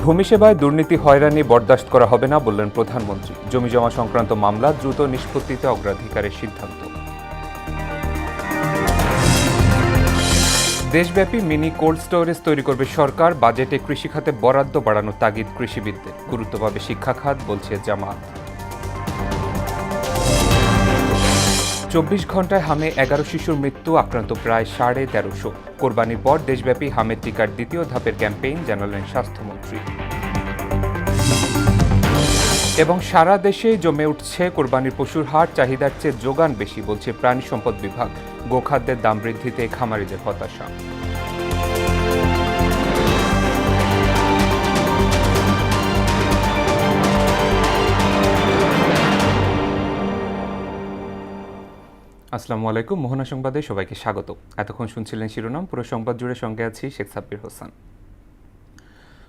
ভূমি সেবায় দুর্নীতি হয়রানি বরদাস্ত করা হবে না বললেন প্রধানমন্ত্রী। জমিজমা সংক্রান্ত মামলা দ্রুত নিষ্পত্তিতে অগ্রাধিকারের সিদ্ধান্ত। দেশব্যাপী মিনি কোল্ড স্টোরেজ তৈরি করবে সরকার। বাজেটে কৃষি খাতে বরাদ্দ বাড়ানোর তাগিদ কৃষিবিদদের। গুরুত্ব পাবে শিক্ষা খাত, বলছে জামায়াত। 24 ঘন্টায় হামে 11 শিশুর মৃত্যু, আক্রান্ত প্রায় 1350। কোরবানির পর দেশব্যাপী হামের টিকার দ্বিতীয় ধাপের ক্যাম্পেইন, জানালেন স্বাস্থ্যমন্ত্রী। এবং সারা দেশেই জমে উঠছে কোরবানির পশুর হাট। চাহিদার চেয়ে যোগান বেশি, বলছে প্রাণী সম্পদ বিভাগ। গোখাদ্যের দাম বৃদ্ধিতে খামারিদের হতাশা। আসসালামু আলাইকুম। মোহনা সংবাদে সবাইকে স্বাগত। এতক্ষণ শুনছিলেন শিরোনাম। পুরো সংবাদ জুড়ে সঙ্গে আছি শেখ সাব্বির হোসেন।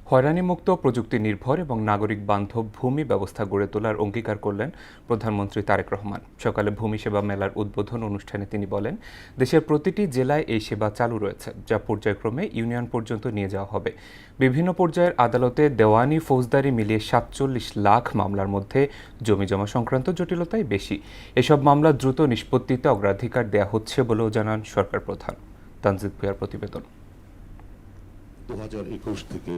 হয়রানিমুক্ত, প্রযুক্তি নির্ভর এবং নাগরিক বান্ধব ভূমি ব্যবস্থা গড়ে তোলার অঙ্গীকার করলেন প্রধানমন্ত্রী তারেক রহমান। সকালে ভূমি সেবা মেলার উদ্বোধন অনুষ্ঠানে তিনি বলেন, দেশের প্রতিটি জেলায় এই সেবা চালু রয়েছে, যা পর্যায়ক্রমে ইউনিয়ন পর্যন্ত নিয়ে যাওয়া হবে। বিভিন্ন পর্যায়ের আদালতে দেওয়ানি, ফৌজদারি মিলিয়ে 47 লাখ মামলার মধ্যে জমিজমা সংক্রান্ত জটিলতাই বেশি। এসব মামলা দ্রুত নিষ্পত্তিতে অগ্রাধিকার দেওয়া হচ্ছে বলেও জানান সরকার প্রধান। তানজিদ ভুঁইয়ার প্রতিবেদন। 2021 থেকে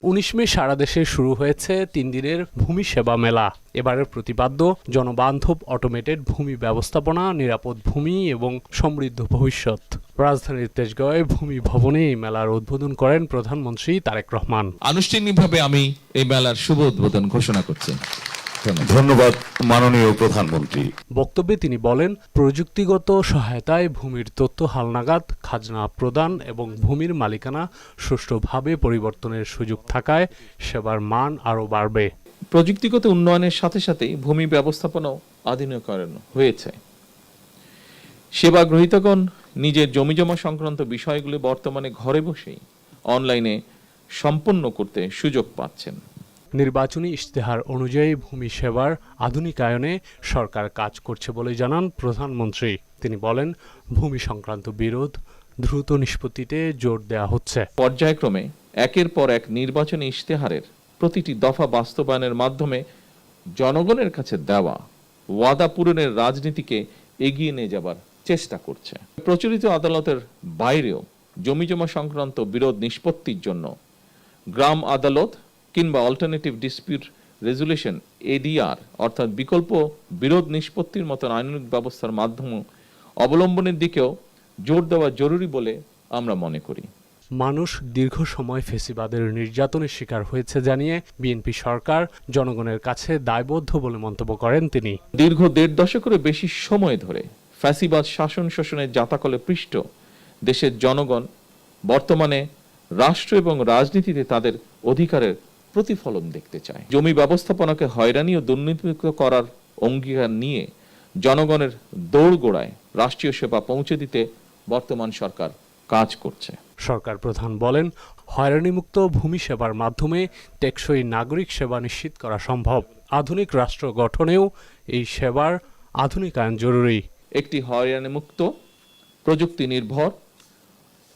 19 মে সারা দেশে শুরু হয়েছে 3 দিনের ভূমি সেবা মেলা। এবারের প্রতিপাদ্য জনবান্ধব অটোমেটেড ভূমি ব্যবস্থাপনা, নিরাপদ ভূমি এবং সমৃদ্ধ ভবিষ্যৎ। রাজধানীর তেজগাঁওয়ে ভূমি ভবনে এই মেলার উদ্বোধন করেন প্রধানমন্ত্রী তারেক রহমান। আনুষ্ঠানিকভাবে আমি এই মেলার শুভ উদ্বোধন ঘোষণা করছি। ধন্যবাদ মাননীয় প্রধানমন্ত্রী। বক্তব্যে তিনি বলেন, প্রযুক্তিগত সহায়তায় ভূমির তথ্য হালনাগাদ, খাজনা প্রদান এবং ভূমির মালিকানা সুষ্ঠুভাবে পরিবর্তনের সুযোগ থাকায় সেবার মান আরও বাড়বে। প্রযুক্তিগত উন্নয়নের সাথে সাথে ভূমি ব্যবস্থাপনাও আধুনিকরণ হয়েছে। সেবা গ্রহীতাগণ নিজের জমিজমা সংক্রান্ত বিষয়গুলি বর্তমানে ঘরে বসেই অনলাইনে সম্পন্ন করতে সুযোগ পাচ্ছেন। নির্বাচনী ইশতেহার অনুযায়ী ভূমি সেবার আধুনিকায়নে সরকার কাজ করছে বলে জানান প্রধানমন্ত্রী। তিনি বলেন, ভূমি সংক্রান্ত বিরোধ দ্রুত নিষ্পত্তিতে জোর দেওয়া হচ্ছে। পর্যায়ক্রমে একের পর এক নির্বাচনী ইশতেহারের প্রতিটি দফা বাস্তবায়নের মাধ্যমে জনগণের কাছে দেওয়া ওয়াদা পূরণের রাজনীতিকে এগিয়ে নিয়ে যাবার চেষ্টা করছে। প্রচলিত আদালতের বাইরেও জমিজমা সংক্রান্ত বিরোধ নিষ্পত্তির জন্য গ্রাম আদালত কিংবা অল্টারনেটিভ ডিসপিউট রেজুলেশন এডিআর অর্থাৎ বিকল্প বিরোধ নিষ্পত্তির মতন আইনানুগ ব্যবস্থার মাধ্যমে অবলম্বনের দিকেও জোর দেওয়া জরুরি বলে আমরা মনে করি। মানুষ দীর্ঘ সময় ফেসিবাদের নির্যাতনের শিকার হয়েছে জানিয়ে বিএনপি সরকার জনগণের কাছে দায়বদ্ধ বলে মন্তব্য করেন তিনি। দীর্ঘ 1.5 দশকেরও বেশি সময় ধরে ফ্যাসিবাদ শাসন শোষণের জাতাকলে পৃষ্ঠ দেশের জনগণ বর্তমানে রাষ্ট্র এবং রাজনীতিতে তাদের অধিকারের প্রতিফলন দেখতে চায়। জমি ব্যবস্থাপনাকে হয়রানি ও দুর্নীতিমুক্ত করার অঙ্গীকার নিয়ে জনগণের দোরগোড়ায় রাষ্ট্রীয় সেবা পৌঁছে দিতে বর্তমান সরকার কাজ করছে। সরকার প্রধান বলেন, হয়রানিমুক্ত ভূমি সেবার মাধ্যমে টেকসই নাগরিক সেবা নিশ্চিত করা সম্ভব। আধুনিক রাষ্ট্র গঠনেও এই সেবার আধুনিকায়ন জরুরি। একটি হয়রানিমুক্ত, প্রযুক্তি নির্ভর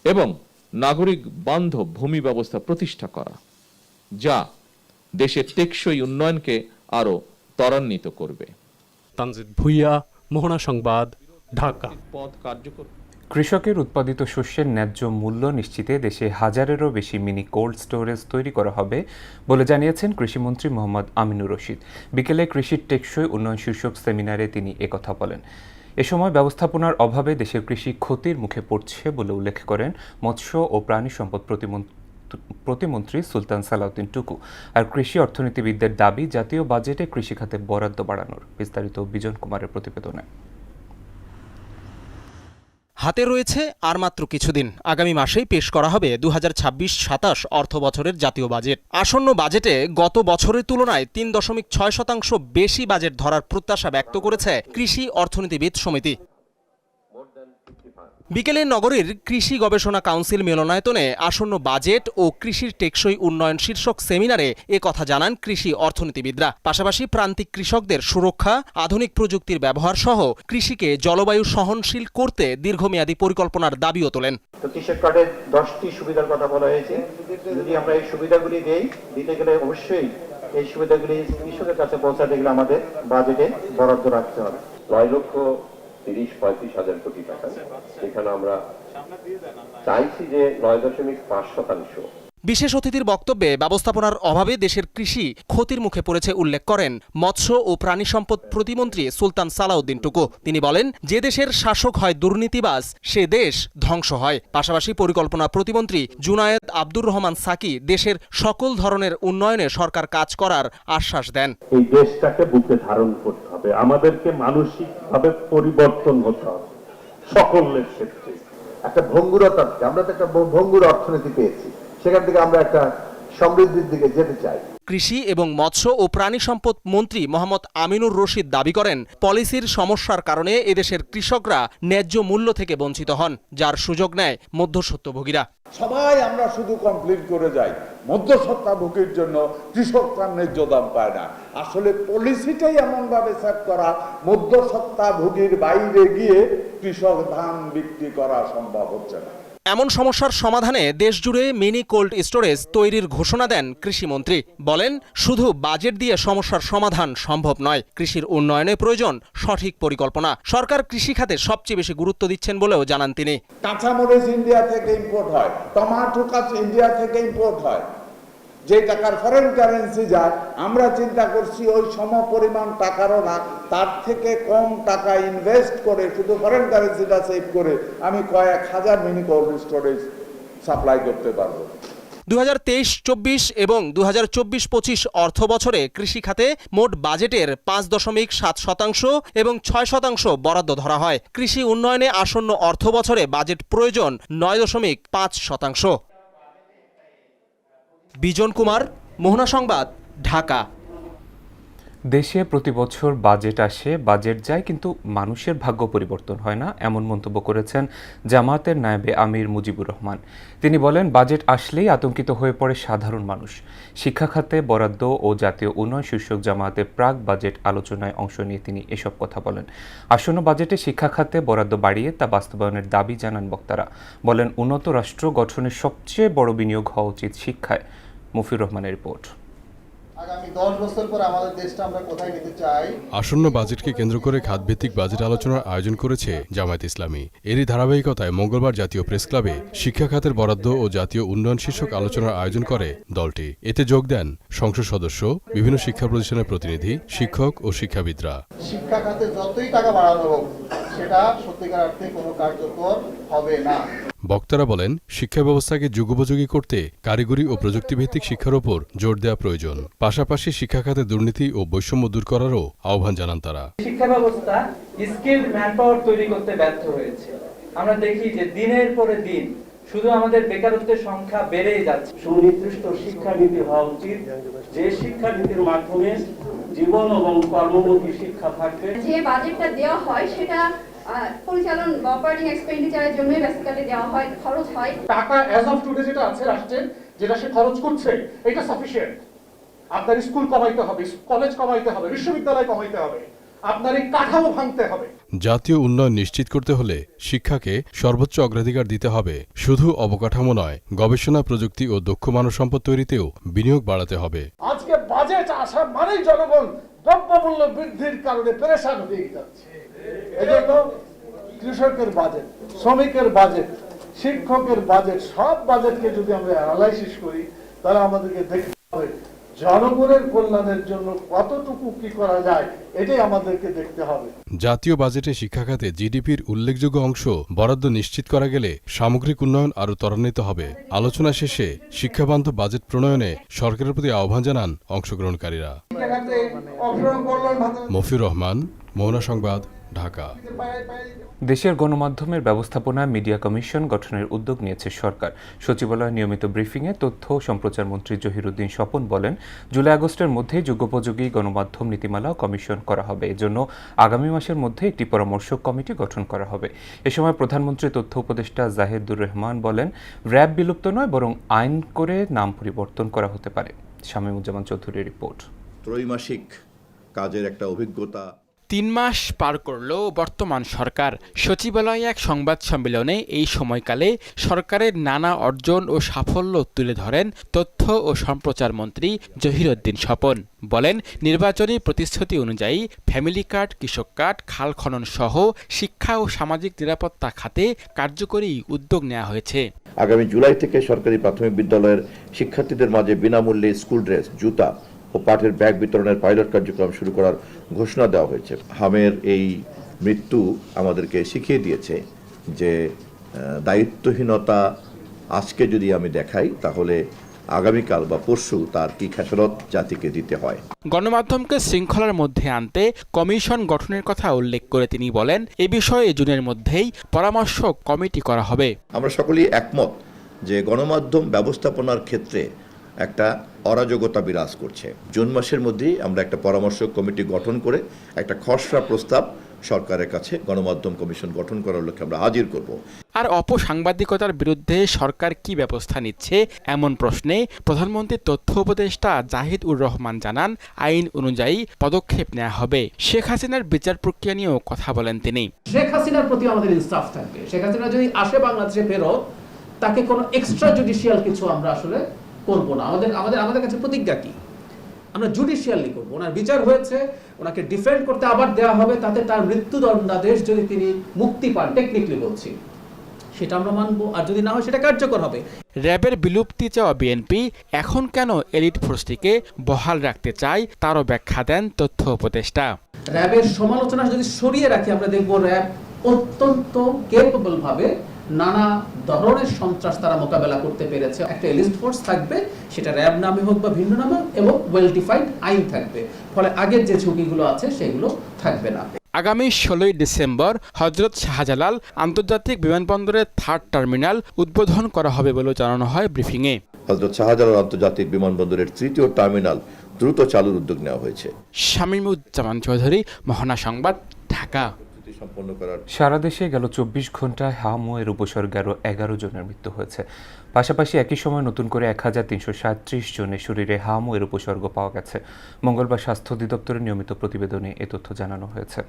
এবং নাগরিক বান্ধব ভূমি ব্যবস্থা প্রতিষ্ঠা করা, যা দেশের টেকসই উন্নয়নকে আরো ত্বরান্বিত করবে। তানজিদ ভুঁইয়া, মোহনা সংবাদ, ঢাকা। পদ কার্যকর। কৃষকের উৎপাদিত শস্যের ন্যায্য মূল্য নিশ্চিতে দেশে 1000-এরও বেশি মিনি কোল্ড স্টোরেজ তৈরি করা হবে বলে জানিয়েছেন কৃষিমন্ত্রী মোহাম্মদ আমিনুর রশিদ। বিকেলে কৃষির টেকসই উন্নয়ন শীর্ষক সেমিনারে তিনি একথা বলেন। এ সময় ব্যবস্থাপনার অভাবে দেশের কৃষি ক্ষতির মুখে পড়ছে বলে উল্লেখ করেন মৎস্য ও প্রাণী সম্পদ প্রতিমন্ত্রী সুলতান সালাউদ্দিন টুকু। আর কৃষি অর্থনীতিবিদদের দাবি, জাতীয় বাজেটে কৃষি খাতে বরাদ্দ বাড়ানোর। বিস্তারিত বিজন কুমারের প্রতিবেদনে। হাতে রয়েছে আর মাত্র কিছুদিন। আগামী মাসেই পেশ করা হবে 2026-27 অর্থ বছরের জাতীয় বাজেট। আসন্ন বাজেটে গত বছরের তুলনায় 3.6% বেশি বাজেট ধরার প্রত্যাশা ব্যক্ত করেছে কৃষি অর্থনীতিবিদ সমিতি। বিকেলে নগরীর কৃষি গবেষণা কাউন্সিল মিলনায়তনে আসন্ন বাজেট ও কৃষির টেকসই উন্নয়ন শীর্ষক সেমিনারে কথা জানান কৃষি অর্থনীতিবিদরা। পাশাপাশি প্রান্তিক কৃষকদের সুরক্ষা, আধুনিক প্রযুক্তির ব্যবহার সহ কৃষিকে জলবায়ু সহনশীল করতে দীর্ঘমেয়াদী পরিকল্পনার দাবিও তোলেন। তো কৃষক কার্ডের 10টি সুবিধার কথা বলা হয়েছে। যদি আমরা এই সুবিধাগুলি দিতে গেলে অবশ্যই এই সুবিধাগুলি কৃষকের কাছে পৌঁছাতে গেলে আমাদের বাজেটে বরাদ্দ রাখতে হবে। 9,30-35,000 কোটি টাকা, এখানে আমরা চাইছি যে 9.5%। বিশেষ অতিথির বক্তব্যে ব্যবস্থাপনার অভাবে দেশের কৃষি ক্ষতির মুখে পড়েছে উল্লেখ করেন মৎস্য ও প্রাণী সম্পদ প্রতিমন্ত্রী সুলতান সালাউদ্দিন টুকু। তিনি বলেন, যে দেশের শাসক হয় দুর্নীতিবাজ সে দেশ ধ্বংস হয়। পাশাপাশি পরিকল্পনা প্রতিমন্ত্রী জুনায়েদ আব্দুর রহমান সাকি দেশের সকল ধরনের উন্নয়নে সরকার কাজ করার আশ্বাস দেন। এই দেশটাকে বুকে ধারণ করতে হবে, আমাদেরকে মানসিকভাবে পরিবর্তন হতে হবে সকলের ক্ষেত্রে। একটা ভঙ্গুরতা, আমরা তো একটা ভঙ্গুর অর্থনীতি পেয়েছি, সেখান থেকে আমরা একটা সমৃদ্ধির দিকে যেতে চাই। কৃষি এবং মৎস্য ও প্রাণী সম্পদ মন্ত্রী মোহাম্মদ আমিনুর রশিদ দাবি করেন, পলিসির সমস্যার কারণে এদেশের কৃষকরা ন্যায্য মূল্য থেকে বঞ্চিত হন, যার সুযোগ নেয় মধ্যস্বত্বভোগীরা। সবাই আমরা শুধু কমপ্লেন করে যাই, মধ্যস্বত্বভোগীর জন্য কৃষক তার ন্যায্য দাম পায় না। আসলে পলিসিটাই এমন ভাবে সেট করা, মধ্যস্বত্বভোগীর বাইরে গিয়ে কৃষক ধান বিক্রি করা সম্ভব হচ্ছে না। এমন সমস্যার সমাধানে দেশজুড়ে মিনি কোল্ড স্টোরেজ তৈরির ঘোষণা দেন কৃষিমন্ত্রী। বলেন, শুধু বাজেট দিয়ে সমস্যার সমাধান সম্ভব নয়, কৃষির উন্নয়নে প্রয়োজন সঠিক পরিকল্পনা। সরকার কৃষি খাতে সবচেয়ে বেশি গুরুত্ব দিচ্ছেন বলেও জানান তিনি। কাঁচামরিচ ইন্ডিয়া থেকে ইম্পোর্ট হয়, টমেটো ইন্ডিয়া থেকে ইম্পোর্ট হয়, যে টাকার ফরেন কারেন্সি যায়, আমরা চিন্তা করছি ওই সম পরিমাণ টাকারও না, তার থেকে কম টাকা ইনভেস্ট করে শুধু ফরেন কারেন্সিটা সেভ করে আমি কয়েক হাজার মিনি কোল্ড স্টোরেজ সাপ্লাই করতে পারবো। 2023-24 এবং 2024-25 অর্থ বছরে কৃষি খাতে মোট বাজেটের 5.7% এবং 6% বরাদ্দ ধরা হয়। কৃষি উন্নয়নে আসন্ন অর্থ বছরে বাজেট প্রয়োজন 9.5%। বিজন কুমার, মোহনা সংবাদ, ঢাকা। দেশে প্রতি বছর বাজেট আসে, বাজেট যায়, কিন্তু মানুষের ভাগ্য পরিবর্তন হয় না, এমন মন্তব্য করেছেন জামায়াতের নায়েবে আমির মুজিবুর রহমান। তিনি বলেন, বাজেট আসলেই আতঙ্কিত হয়ে পড়ে সাধারণ মানুষ। শিক্ষা খাতে বরাদ্দ ও জাতীয় উন্নয়ন শীর্ষক জামায়াতের প্রাক বাজেট আলোচনায় অংশ নিয়ে তিনি এসব কথা বলেন। আসন্ন বাজেটে শিক্ষা খাতে বরাদ্দ বাড়িয়ে তা বাস্তবায়নের দাবি জানান বক্তারা। বলেন, উন্নত রাষ্ট্র গঠনের সবচেয়ে বড় বিনিয়োগ হওয়া উচিত শিক্ষায়। মফির রহমানের রিপোর্ট। আগামী 10 বছর পর আমাদের দেশটা আমরা কোথায় নিতে চাই। আসন্ন বাজেটকে কেন্দ্র করে খাতভিত্তিক বাজেট আলোচনার আয়োজন করেছে জামায়াত ইসলামী। এরই ধারাবাহিকতায় মঙ্গলবার জাতীয় প্রেস ক্লাবে শিক্ষা খাতের বরাদ্দ ও জাতীয় উন্নয়ন শীর্ষক আলোচনার আয়োজন করে দলটি। এতে যোগ দেন সংসদ সদস্য, বিভিন্ন শিক্ষা প্রতিষ্ঠানের প্রতিনিধি, শিক্ষক ও শিক্ষাবিদরা। শিক্ষা খাতে যতই টাকা বাড়ানো হোক, সেটা সত্যিকার অর্থে কোনো কার্যকর হবে না। বক্তারা বলেন, শিক্ষা ব্যবস্থাকে যুগোপযোগী করতে কারিগরি ও প্রযুক্তিভিত্তিক শিক্ষার ওপর জোর দেওয়া প্রয়োজন। পাশাপাশি শিক্ষা খাতে দুর্নীতি ও বৈষম্য দূর করারও আহ্বান জানান তারা। শিক্ষা ব্যবস্থা স্কিলড ম্যানপাওয়ার তৈরি করতে ব্যর্থ হয়েছে। আমরা দেখি যে দিনের পরে দিন শুধু আমাদের বেকারত্বের সংখ্যা বেড়েই যাচ্ছে। সুনির্দিষ্ট শিক্ষানীতি হওয়া উচিত, যে শিক্ষানীতির মাধ্যমে জীবন এবং কর্মমুখী শিক্ষা থাকবে। যে বাজেটটা দেওয়া হয় সেটা পরিচালন বা অপারেটিং এক্সপেন্ডিচারের জন্য বেসিক্যালি দেওয়া হয়, খরচ হয়। টাকা অ্যাজ অফ টুডে যেটা আছে রাষ্ট্রের, যেটা সে খরচ করছে, এটা সাফিসিয়েন্ট। আপনার স্কুল কমাইতে হবে, কলেজ কমাইতে হবে, বিশ্ববিদ্যালয় কমাইতে হবে, আপনার এই কাঠামো ভাঙতে হবে। জাতীয় উন্নয়ন নিশ্চিত করতে হলে শিক্ষাকে সর্বোচ্চ অগ্রাধিকার দিতে হবে। শুধু অবকাঠামো নয়, গবেষণা, প্রযুক্তি ও দক্ষ মানব সম্পদ তৈরিতেও বিনিয়োগ বাড়াতে হবে। আজকে বাজেট আসা মানেই জনগণ দ্রব্যমূল্য বৃদ্ধির কারণে পেরেশান হয়ে যাচ্ছে। এজন্য কৃষকের বাজেট, শ্রমিকের বাজেট, শিক্ষকের বাজেট, সব বাজেটকে যদি আমরা অ্যানালাইসিস করি, তাহলে আমাদেরকে দেখতে হবে জনগণের কল্যাণের জন্য কতটুকু কি করা যায়, এটাই আমাদেরকে দেখতে হবে। জাতীয় বাজেটে শিক্ষা খাতে জিডিপির উল্লেখযোগ্য অংশ বরাদ্দ নিশ্চিত করা গেলে সামগ্রিক উন্নয়ন আরও ত্বরান্বিত হবে। আলোচনা শেষে শিক্ষাবান্ধব বাজেট প্রণয়নে সরকারের প্রতি আহ্বান জানান অংশগ্রহণকারীরা। মফির রহমান, মোহনা সংবাদ, ঢাকা। দেশের গণমাধ্যমের ব্যবস্থাপনায় মিডিয়া কমিশন গঠনের উদ্যোগ নিয়েছে সরকার। সচিবালয়ের নিয়মিত ব্রিফিংয়ে তথ্য ও সম্প্রচার মন্ত্রী জহিরুদ্দিন স্বপন বলেন, জুলাই আগস্টের মধ্যে যুগোপযোগী গণমাধ্যম নীতিমালা কমিশন করা হবে। এজন্য আগামী মাসের মধ্যে একটি পরামর্শক কমিটি গঠন করা হবে। এ সময় প্রধানমন্ত্রী তথ্য উপদেষ্টা জাহিদুর রহমান বলেন, র্যাব বিলুপ্ত নয়, বরং আইন করে নাম পরিবর্তন করা হতে পারে। শামীমুজ্জামান চৌধুরীর রিপোর্ট। ত্রৈমাসিক কাজের একটা অভিজ্ঞতা। ৩ মাস পার করল বর্তমান সরকার। সচিবালয়ে এক সংবাদ সম্মেলনে এই সময়কালে সরকারের নানা অর্জন ও সাফল্য তুলে ধরেন তথ্য ও সম্প্রচার মন্ত্রী জহিরুদ্দিন স্বপন। বলেন, নির্বাচনী প্রতিশ্রুতি অনুযায়ী ফ্যামিলি কার্ড, কৃষক কার্ড, খাল খনন সহ শিক্ষা ও সামাজিক নিরাপত্তা খাতে কার্যকরী উদ্যোগ নেওয়া হয়েছে। আগামী জুলাই থেকে সরকারি প্রাথমিক বিদ্যালয়ের শিক্ষার্থীদের মাঝে বিনামূল্যে স্কুল ড্রেস, জুতা ও পাঠের ব্যাগ বিতরণের পাইলট কার্যক্রম শুরু করার ঘোষণা দেওয়া হয়েছে। হামের এই মৃত্যু আমাদেরকে শিখিয়ে দিয়েছে যে দায়িত্বহীনতা আজকে যদি আমি দেখাই তাহলে আগামীকাল বা পরশু তার কি খেসারত জাতিকে দিতে হয়। গণমাধ্যমকে শৃঙ্খলার মধ্যে আনতে কমিশন গঠনের কথা উল্লেখ করে তিনি বলেন, এ বিষয়ে জুনের মধ্যেই পরামর্শ কমিটি করা হবে। আমরা সকলেই একমত যে গণমাধ্যম ব্যবস্থাপনার ক্ষেত্রে একটা অরাজকতা বিরাজ করছে। জুন মাসের মধ্যেই আমরা একটা পরামর্শ কমিটি গঠন করে একটা খসড়া প্রস্তাব সরকারের কাছে গণমাধ্যম কমিশন গঠন করার লক্ষ্যে আমরা হাজির করব। আর অপসাংবাদিকতার বিরুদ্ধে সরকার কি ব্যবস্থা নিচ্ছে এমন প্রশ্নে প্রধানমন্ত্রীর তথ্য উপদেষ্টা জাহিদ উর রহমান জানান, আইন অনুযায়ী পদক্ষেপ নেওয়া হবে। শেখ হাসিনার বিচার প্রক্রিয়া নিয়েও কথা বলেন তিনি। শেখ হাসিনার প্রতি আমাদের ইনসাফ থাকবে। শেখ হাসিনা যদি আসে বাংলাদেশে ফেরত, তাকে কোনো এক্সট্রা জুডিশিয়াল কিছু আমরা আসলে করব না। আমাদের কাছে প্রতিজ্ঞা কি, আমরা জুডিশিয়ালি করব। ওনার বিচার হয়েছে, ওনাকে ডিফেন্ড করতে আবার দেওয়া হবে, তাতে তার মৃত্যুদণ্ডাদেশ যদি তিনি মুক্তি পান, টেকনিক্যালি বলছি, সেটা আমরা মানব। আর যদি না হয় সেটা কার্যকর হবে। র্যাবের বিলুপ্তি চাওয়া বিএনপি এখন কেন এলিট ফোর্সটিকে বহাল রাখতে চায় তারও ব্যাখ্যা দেন তথ্য উপদেষ্টা। র্যাবের সমালোচনা যদি সরিয়ে রাখি, আমরা দেখব র্যাব অত্যন্ত কেপেবল ভাবে নানা ধরনের সন্ত্রাস তারা মোকাবেলা করতে পেরেছে। একটা এলিট ফোর্স থাকবে, সেটা র্যাব নামে হোক বা ভিন্ন নামে, এবং ওয়েল ডিফাইন্ড আইন থাকবে। ফলে আগের যে ঝুঁকিগুলো আছে সেগুলো থাকবে না। আগামী 16 ডিসেম্বর হযরত শাহজালাল আন্তর্জাতিক বিমানবন্দরের 3rd টার্মিনাল উদ্বোধন করা হবে বলে জানানো হয় ব্রিফিংয়ে। হযরত শাহজালাল আন্তর্জাতিক বিমানবন্দরের 3য় টার্মিনাল দ্রুত চালুর উদ্যোগ নেওয়া হয়েছে। শামীমুজ্জামান চৌধুরী, মহানা সংবাদ, ঢাকা। সারা দেশে গেল 24 ঘন্টায় হামুয়ের উপসর্গে আরও 11 জনের মৃত্যু হয়েছে। পাশাপাশি একই সময় নতুন করে 1337 জনের শরীরে হামুয়ের উপসর্গ পাওয়া গেছে। মঙ্গলবার স্বাস্থ্য অধিদপ্তরের নিয়মিত প্রতিবেদনে এ তথ্য জানানো হয়েছে।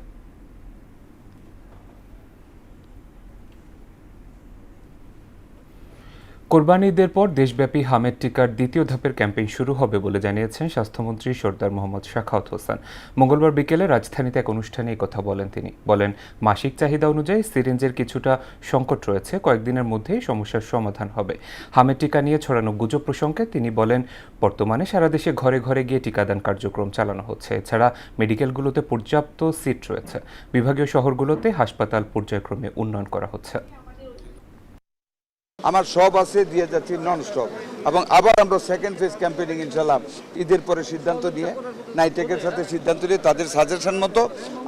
কোরবানি ঈদের পর দেশব্যাপী হামের টিকার দ্বিতীয় ধাপের ক্যাম্পেইন শুরু হবে বলে জানিয়েছেন স্বাস্থ্যমন্ত্রী সরদার মোহাম্মদ শাখাওয়াত হোসেন। মঙ্গলবার বিকেলে রাজধানীতে এক অনুষ্ঠানে এই কথা বলেন তিনি। বলেন, মাসিক চাহিদা অনুযায়ী সিরিঞ্জের কিছুটা সংকট রয়েছে, কয়েকদিনের মধ্যেই সমস্যার সমাধান হবে। হামের টিকা নিয়ে ছড়ানো গুজব প্রসঙ্গে তিনি বলেন, বর্তমানে সারা দেশে ঘরে ঘরে গিয়ে টিকাদান কার্যক্রম চালানো হচ্ছে। এছাড়া মেডিকেলগুলোতে পর্যাপ্ত সিট রয়েছে। বিভাগীয় শহরগুলোতে হাসপাতাল পর্যায়ক্রমে উন্নয়ন করা হচ্ছে। আমার সব আছে দিয়ে যাচ্ছি নন স্টপ, এবং আবার আমরা সেকেন্ড ফেজ ক্যাম্পেইনিং ইনশাআল্লাহ ঈদের পরে সিদ্ধান্ত নিয়ে নাইটেকের সাথে সিদ্ধান্ত নিয়ে তাদের সাজেশন মতো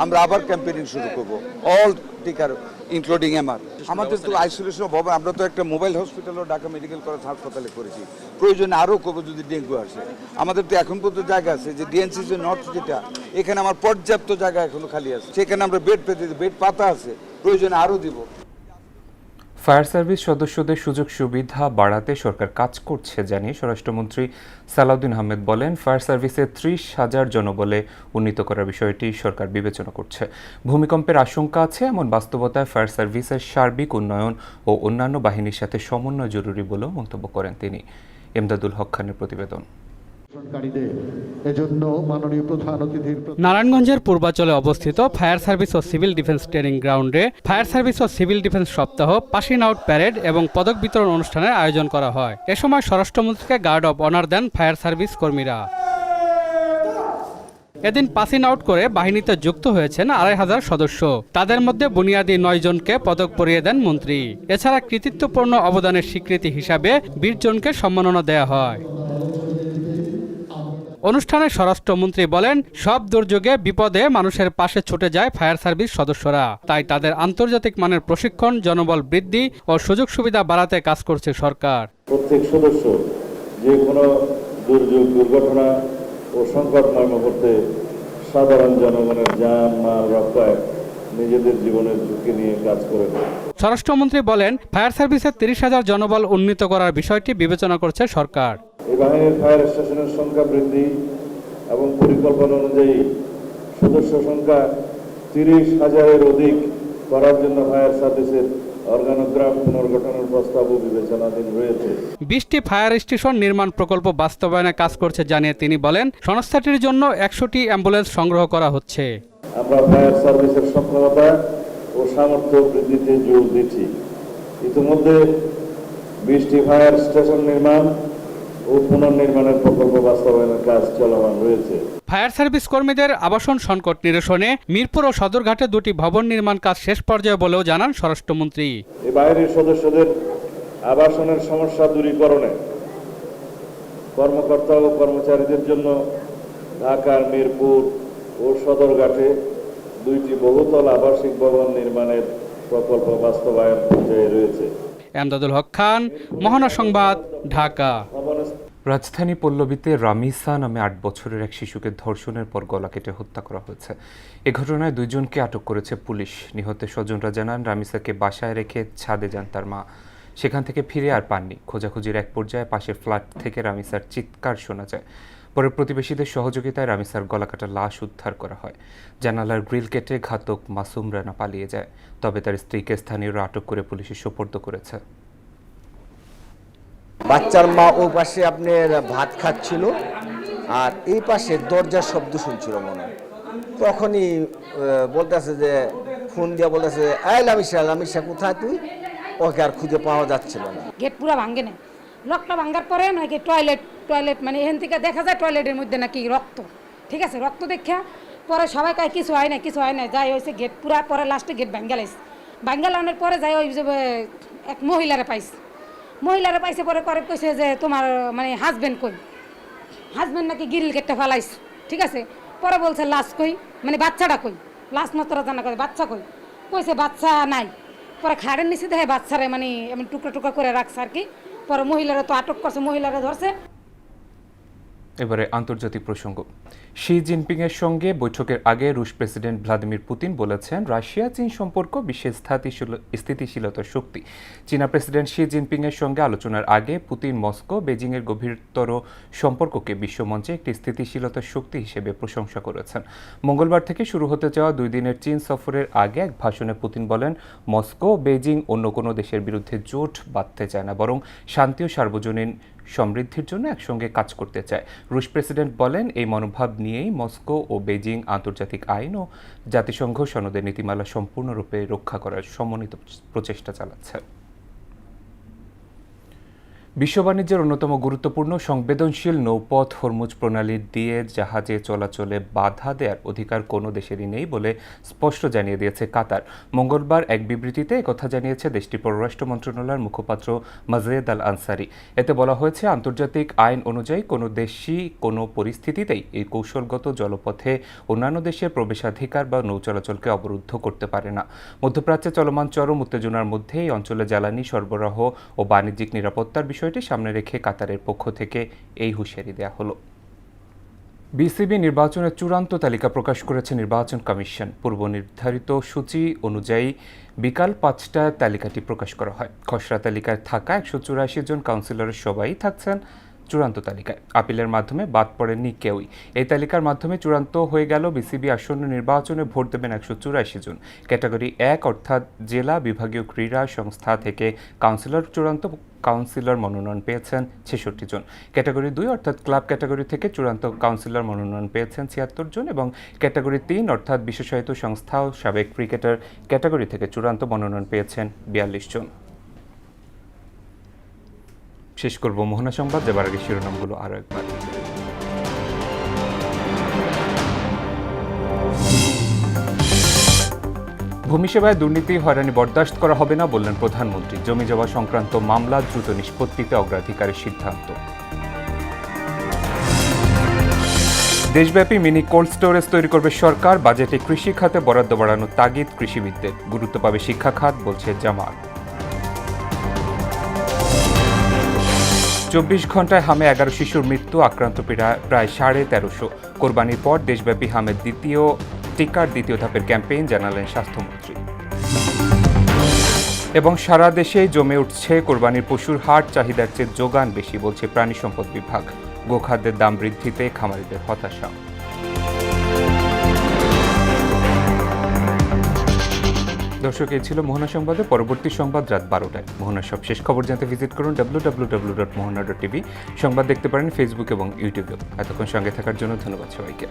আমরা আবার ক্যাম্পেইনিং শুরু করব। অল টিকার ইনক্লুডিং এমআর। আমাদের তো আইসোলেশন হবে, আমরা তো একটা মোবাইল হসপিটালও ঢাকা মেডিকেল কলেজ হাসপাতালে করেছি। প্রয়োজনে আরও করবো যদি ডেঙ্গু আসে। আমাদের তো এখন পর্যন্ত জায়গা আছে, যে ডিএনসিসি নর্থ যেটা, এখানে আমার পর্যাপ্ত জায়গা এখনো খালি আছে, সেখানে আমরা বেড পেতে বেড পাতা আছে, প্রয়োজনে আরও দিব। ফায়ার সার্ভিস সদস্যদের সুযোগ সুবিধা বাড়াতে সরকার কাজ করছে জানিয়ে স্বরাষ্ট্রমন্ত্রী সালাউদ্দিন আহমেদ বলেন, ফায়ার সার্ভিসের 30,000 জনবলে উন্নীত করার বিষয়টি সরকার বিবেচনা করছে। ভূমিকম্পের আশঙ্কা আছে এমন বাস্তবতায় ফায়ার সার্ভিসের সার্বিক উন্নয়ন ও অন্যান্য বাহিনীর সাথে সমন্বয় জরুরি বলেও মন্তব্য করেন তিনি। এমদাদুল হক খানের প্রতিবেদন। নারায়ণগঞ্জের পূর্বাঞ্চলে অবস্থিত ফায়ার সার্ভিস ও সিভিল ডিফেন্স ট্রেনিং গ্রাউন্ডে ফায়ার সার্ভিস ও সিভিল ডিফেন্স সপ্তাহ, পাসিং আউট প্যারেড এবং পদক বিতরণ অনুষ্ঠানের আয়োজন করা হয়। এ সময় স্বরাষ্ট্রমন্ত্রীকে গার্ড অব অনার দেন ফায়ার সার্ভিস কর্মীরা। এদিন পাসিং আউট করে বাহিনীতে যুক্ত হয়েছেন 2,500 সদস্য। তাদের মধ্যে বুনিয়াদী 9 জনকে পদক পরিয়ে দেন মন্ত্রী। এছাড়া কৃতিত্বপূর্ণ অবদানের স্বীকৃতি হিসাবে 20 জনকে সম্মাননা দেওয়া হয়। অনুষ্ঠানে স্বরাষ্ট্রমন্ত্রী বলেন, সব দুর্যোগে বিপদে মানুষের পাশে ছুটে যায় ফায়ার সার্ভিস সদস্যরা। তাই তাদের আন্তর্জাতিক মানের প্রশিক্ষণ, জনবল বৃদ্ধি ও সুযোগ সুবিধা বাড়াতে কাজ করছে সরকার। প্রত্যেক সদস্য যে কোনো দুর্যোগ, দুর্ঘটনা ও সংকটময় মুহূর্তে সাধারণ জনগণের জান মাল রক্ষায় নিজেদের জীবনের ঝুঁকি নিয়ে কাজ করে। স্বরাষ্ট্রমন্ত্রী বলেন, ফায়ার সার্ভিসের 30,000 জনবল উন্নীত করার বিষয়টি বিবেচনা করছে সরকার। এই বাহিনীর ফায়ার স্টেশনের সংখ্যা বৃদ্ধি এবং পরিকল্পনা অনুযায়ী সদস্য সংখ্যা 30,000-এর অধিক করার জন্য ফায়ার সার্ভিসের অর্গানোগ্রাম পুনর্গঠনের প্রস্তাবও বিবেচনাধীন রয়েছে। 20টি ফায়ার স্টেশন নির্মাণ প্রকল্প বাস্তবায়নে কাজ করছে জানিয়ে তিনি বলেন, সংস্থাটির জন্য 100টি অ্যাম্বুলেন্স সংগ্রহ করা হচ্ছে। আমরা ফায়ার সার্ভিসের সক্ষমতা ও সামর্থ্য বৃদ্ধিতে জোর দিচ্ছি। ইতিমধ্যে 20টি ফায়ার স্টেশন নির্মাণ ও পুনর্নির্মাণের প্রকল্প বাস্তবায়নের কাজ চলমান রয়েছে। ফায়ার সার্ভিস কর্মীদের আবাসন সংকট নিরসনে মিরপুর ও সদরঘাটে 2টি ভবন নির্মাণ কাজ শেষ পর্যায়ে বলেও জানান স্বরাষ্ট্রমন্ত্রী। এই বাইরের সদস্যদের আবাসনের সমস্যা দূরীকরণে কর্মকর্তা ও কর্মচারীদের জন্য ঢাকার মিরপুর ও সদরঘাটে 2টি বহুতল আবাসিক ভবন নির্মাণের প্রকল্প বাস্তবায়ন পর্যায়ে রয়েছে। এমদাদুল হক খান, মোহনা সংবাদ, ঢাকা। রাজধানী পল্লবীতে রামিসা নামে 8 বছরের এক শিশুকে ধর্ষণের পর গলা কেটে হত্যা করা হয়েছে। এ ঘটনায় 2 জনকে আটক করেছে পুলিশ। নিহতের স্বজনরা জানান, রামিসাকে বাসায় রেখে ছাদে যান তার মা। সেখান থেকে ফিরে আর পাননি। খোঁজাখুঁজির এক পর্যায়ে পাশের ফ্ল্যাট থেকে রামিসার চিৎকার শোনা যায়। পরে প্রতিবেশীদের সহযোগিতায় রামিসার গলাকাটা লাশ উদ্ধার করা হয়। জানালার গ্রিল কেটে ঘাতক মাসুম রানা পালিয়ে যায়। তবে তার স্ত্রীকে স্থানীয়রা আটক করে পুলিশে সোপর্দ করেছে। বাচ্চার মা ও পাশে আপনার ভাত খাচ্ছিল আর এই পাশে দরজার শব্দ শুনছিল মনে হয়। তখনই বলতেছে যে ফোন দিয়ে বলতেছে, এই লামিসা কোথায় তুই? ওকে আর খুঁজে পাওয়া যাচ্ছিল না। গেট পুরো ভাঙে না, লকটা ভাঙার পরে নাকি টয়লেট মানে এখান থেকে দেখা যায় টয়লেটের মধ্যে নাকি রক্ত। ঠিক আছে, রক্ত দেখা পরে সবাই কয় কিছু হয় না যাই হয়েছে গেট পুরা। পরে লাস্টে গেট ভাঙ্গালানোর পরে যাই ওই যে এক মহিলারে পাইছে পরে করে কইছে যে তোমার মানে হাজবেন্ড নাকি গ্রিল গেটটা ফালাইছে। ঠিক আছে, পরে বলছে লাশ কই, মানে বাচ্চাটা কই, লাশ মাত্র জানা করে বাচ্চা কই, কইছে বাচ্চা নাই। পরে খাড়ের নিচে দেখে বাচ্চারে মানে এমন টুকরা করে রাখছে আর কি। পরে মহিলারা তো আটক করছে, মহিলারা ধরছে। এবারে আন্তর্জাতিক প্রসঙ্গ। শি জিনপিং এর সঙ্গে বৈঠকের আগে রুশ প্রেসিডেন্ট ভ্লাদিমির পুতিন বলেছেন, রাশিয়া চীন সম্পর্ক বিশ্বের স্থিতিশীলতার শক্তি। চীনা প্রেসিডেন্ট শি জিনপিং এর সঙ্গে আলোচনার আগে পুতিন মস্কো বেজিং এর গভীরতর সম্পর্ককে বিশ্বমঞ্চে একটি স্থিতিশীলতার শক্তি হিসেবে প্রশংসা করেছেন। মঙ্গলবার থেকে শুরু হতে যাওয়া 2 দিনের চীন সফরের আগে এক ভাষণে পুতিন বলেন, মস্কো বেজিং অন্য কোনো দেশের বিরুদ্ধে জোট বাঁধতে চায় না, বরং শান্তি ও সার্বজনীন সমৃদ্ধির জন্য একসঙ্গে কাজ করতে চায়। রুশ প্রেসিডেন্ট বলেন, এই মনোভাব নিয়েই মস্কো ও বেজিং আন্তর্জাতিক আইন ও জাতিসংঘ সনদের নীতিমালা সম্পূর্ণরূপে রক্ষা করার সমন্বিত প্রচেষ্টা চালাচ্ছে। বিশ্ব বাণিজ্যের অন্যতম গুরুত্বপূর্ণ সংবেদনশীল নৌপথ হরমুজ প্রণালী দিয়ে জাহাজে চলাচলে বাধা দেওয়ার অধিকার কোনো দেশেরই নেই বলে স্পষ্ট জানিয়ে দিয়েছে কাতার। মঙ্গলবার এক বিবৃতিতে একথা জানিয়েছে দেশটির পররাষ্ট্র মন্ত্রণালয়ের মুখপাত্র মাজেদ আল আনসারি। এতে বলা হয়েছে, আন্তর্জাতিক আইন অনুযায়ী কোনো দেশই কোনো পরিস্থিতিতেই এই কৌশলগত জলপথে অন্যান্য দেশের প্রবেশাধিকার বা নৌ চলাচলকে অবরুদ্ধ করতে পারে না। মধ্যপ্রাচ্যে চলমান চরম উত্তেজনার মধ্যে এই অঞ্চলে জ্বালানি সরবরাহ ও বাণিজ্যিক নিরাপত্তার বিষয়টি সামনে রেখে কাতারের পক্ষ থেকে এই হুঁশিয়ারি দেওয়া হলো। বিসিবি নির্বাচনের চূড়ান্ত তালিকা প্রকাশ করেছে নির্বাচন কমিশন। পূর্ব নির্ধারিত সূচি অনুযায়ী বিকাল 5টায় তালিকাটি প্রকাশ করা হয়। খসড়া তালিকায় থাকা 184 জন কাউন্সিলরের সবাই থাকছেন চূড়ান্ত তালিকায়। আপিলের মাধ্যমে বাদ পড়েননি কেউই। এই তালিকার মাধ্যমে চূড়ান্ত হয়ে গেল বিসিবি আসন্ন নির্বাচনে ভোট দেবেন 184 জন। ক্যাটাগরি 1 অর্থাৎ জেলা বিভাগীয় ক্রীড়া সংস্থা থেকে চূড়ান্ত কাউন্সিলর মনোনয়ন পেয়েছেন 66 জন। ক্যাটাগরি 2 অর্থাৎ ক্লাব ক্যাটাগরি থেকে চূড়ান্ত কাউন্সিলর মনোনয়ন পেয়েছেন 76 জন এবং ক্যাটাগরি 3 অর্থাৎ বিশেষায়িত সংস্থা ও সাবেক ক্রিকেটার ক্যাটাগরি থেকে চূড়ান্ত মনোনয়ন পেয়েছেন 42 জন। শেষ করব মোহনা সংবাদ, যাবার আগে শিরোনামগুলো আরও একবার। ভূমি সেবায় দুর্নীতি হয়রানি বরদাস্ত করা হবে না বললেন প্রধানমন্ত্রী। জমি জমা সংক্রান্ত মামলা দ্রুত নিষ্পত্তিতে অগ্রাধিকারের সিদ্ধান্ত। দেশব্যাপী মিনি কোল্ড স্টোরেজ তৈরি করবে সরকার। বাজেটে কৃষি খাতে বরাদ্দ বাড়ানোর তাগিদ কৃষিবিদদের। গুরুত্ব পাবে শিক্ষা খাত, বলছে জামাত। 24 ঘন্টায় হামে 11 শিশুর মৃত্যু, আক্রান্ত প্রায় 1350। কোরবানির পর দেশব্যাপী হামের টিকার দ্বিতীয় ধাপের ক্যাম্পেইন, জানালেন স্বাস্থ্যমন্ত্রী। এবং সারা দেশেই জমে উঠছে কোরবানির পশুর হাট, চাহিদার চেয়ে যোগান বেশি, বলছে প্রাণী সম্পদ বিভাগ। গোখাদ্যের দাম বৃদ্ধিতে খামারিদের হতাশা। দর্শক, এই ছিল মোহনা সংবাদে। পরবর্তী সংবাদ রাত 12টায়। মোহনার সবশেষ খবর জানতে ভিজিট করুন www.mohana.tv। সংবাদ দেখতে পারেন ফেসবুক এবং ইউটিউবেও। এতক্ষণ সঙ্গে থাকার জন্য ধন্যবাদ সবাইকে।